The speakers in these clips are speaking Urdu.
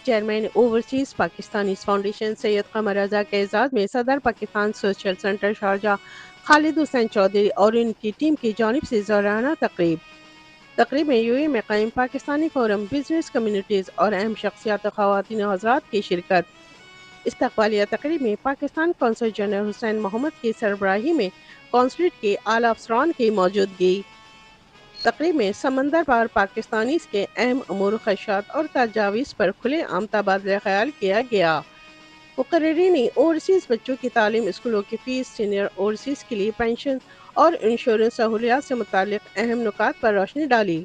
چیئرمین اوورسیز پاکستانی فاؤنڈیشن سید قمر رضا کے اعزاز میں صدر Pakistan social centre Sharjah Khalid Hussain Chaudhry اور ان کی ٹیم کی جانب سے سالانہ تقریب میں UAE میں قائم پاکستانی فورم، بزنس کمیونٹیز اور اہم شخصیات و خواتین و حضرات کی شرکت۔ استقبالیہ تقریب میں پاکستان قونصل جنرل حسین محمد کی سربراہی میں قونصلیٹ کے اعلیٰ افسران کی موجودگی۔ تقریب میں سمندر پار پاکستانیز کے اہم امور و خدشات اور تجاویز پر کھلے عام تبادلہ خیال کیا گیا۔ مقررین نے اوورسیز بچوں کی تعلیم، اسکولوں کی فیس، سینئر اوورسیز کے لیے پینشن اور انشورنس سہولیات سے متعلق اہم نکات پر روشنی ڈالی۔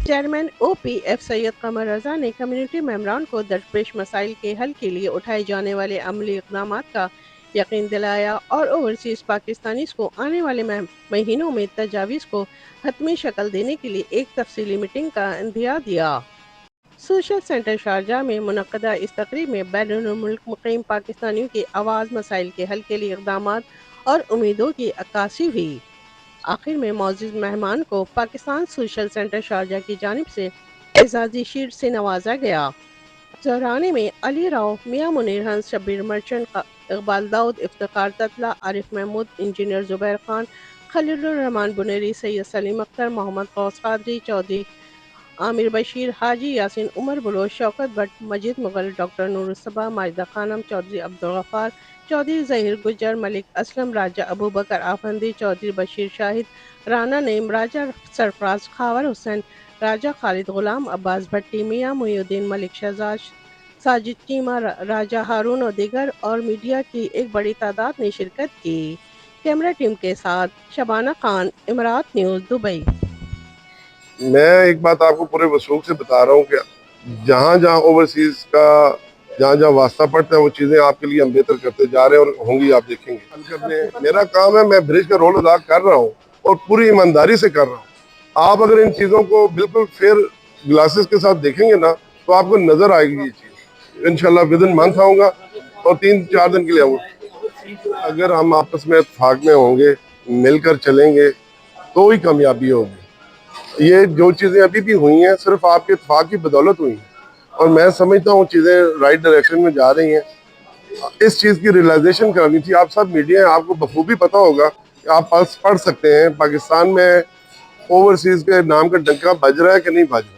چیئرمین OPF سید قمر رضا نے کمیونٹی ممبران کو درپیش مسائل کے حل کے لیے اٹھائے جانے والے عملی اقدامات کا یقین دلایا اور اوورسیز پاکستانیز کو آنے والے مہینوں میں تجاویز کو حتمی شکل دینے کے لیے ایک تفصیلی میٹنگ کا اندیا دیا۔ سوشل سینٹر شارجہ میں منعقدہ اس تقریب میں بین الملک مقیم پاکستانیوں کی آواز، مسائل کے حل کے لیے اقدامات اور امیدوں کی عکاسی ہوئی۔ آخر میں معزز مہمان کو پاکستان سوشل سینٹر شارجہ کی جانب سے اعزازی شیلڈ سے نوازا گیا۔ زہرانے میں علی Rao, Mian Munir Hans, Shabbir Merchant, Iqbal Daud, Iftikhar Tatla, Arif Mahmood, engineer Zubair Khan, Khalil ur-Rehman Buneri, Syed Saleem Akhtar, Muhammad Ghaus Qadri, Chaudhry Aamir Bashir, Haji Yasin, Umar Baloch, Shaukat Butt, Majeed Mughal, doctor Noor us-Saba, Majida Khanum, Chaudhry Abdul Ghaffar, Chaudhry Zaheer گجر، ملک اسلم، راجہ ابوبکر آفندی، چودھری بشیر شاہد، رانا نعیم، راجہ سرفراز، خاور حسین، راجہ خالد غلام، عباس بھٹی، میاں محی الدین، ملک شہزاد، ساجد چیمہ، راجہ ہارون اور دیگر اور میڈیا کی ایک بڑی تعداد نے شرکت کی۔ کیمرہ ٹیم کے ساتھ شبانہ خان، امارات نیوز، دبئی۔ میں ایک بات آپ کو پورے وثوق سے بتا رہا ہوں کہ جہاں جہاں اوورسیز کا جہاں جہاں واسطہ پڑتا ہے وہ چیزیں آپ کے لیے ہم بہتر کرتے جا رہے ہیں اور ہوں گی، آپ دیکھیں گے۔ میرا کام ہے، میں برج کا رول ادا کر رہا ہوں اور پوری ایمانداری سے کر رہا ہوں۔ آپ اگر ان چیزوں کو بالکل فیئر گلاسز کے ساتھ دیکھیں گے نا تو آپ کو نظر آئے گی یہ چیز۔ انشاءاللہ ودن منتھ آؤں گا اور 3-4 دن کے لیے آؤں گا۔ اگر ہم آپس میں اتفاق میں ہوں گے، مل کر چلیں گے تو ہی کامیابی ہوگی۔ یہ جو چیزیں ابھی بھی ہوئی ہیں صرف آپ کے اتفاق کی بدولت ہوئی ہیں اور میں سمجھتا ہوں چیزیں رائٹ ڈائریکشن میں جا رہی ہیں۔ اس چیز کی ریلائزیشن کرانی تھی۔ آپ سب میڈیا ہیں، آپ کو بخوبی پتہ ہوگا کہ آپ پڑھ سکتے ہیں پاکستان میں اوورسیز کے نام کا ڈنکا بج رہا ہے کہ نہیں بج رہا۔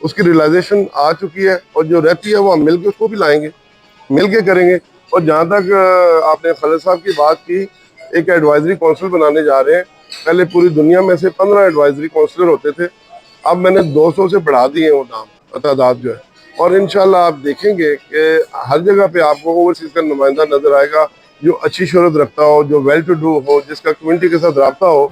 اس کی ریلائزیشن آ چکی ہے اور جو رہتی ہے وہ ہم مل کے اس کو بھی لائیں گے، مل کے کریں گے۔ اور جہاں تک آپ نے خالد صاحب کی بات کی، ایک ایڈوائزری کونسل بنانے جا رہے ہیں۔ پہلے پوری دنیا میں سے 15 ایڈوائزری کونسلر ہوتے تھے، اب میں نے 200 سے بڑھا دیے ہیں وہ نام تعداد جو ہے۔ اور انشاءاللہ آپ دیکھیں گے کہ ہر جگہ پہ آپ کو اوورسیز کا نمائندہ نظر آئے گا جو اچھی شہرت رکھتا ہو، جو ویل ٹو ڈو ہو، جس کا کمیونٹی کے ساتھ رابطہ ہو۔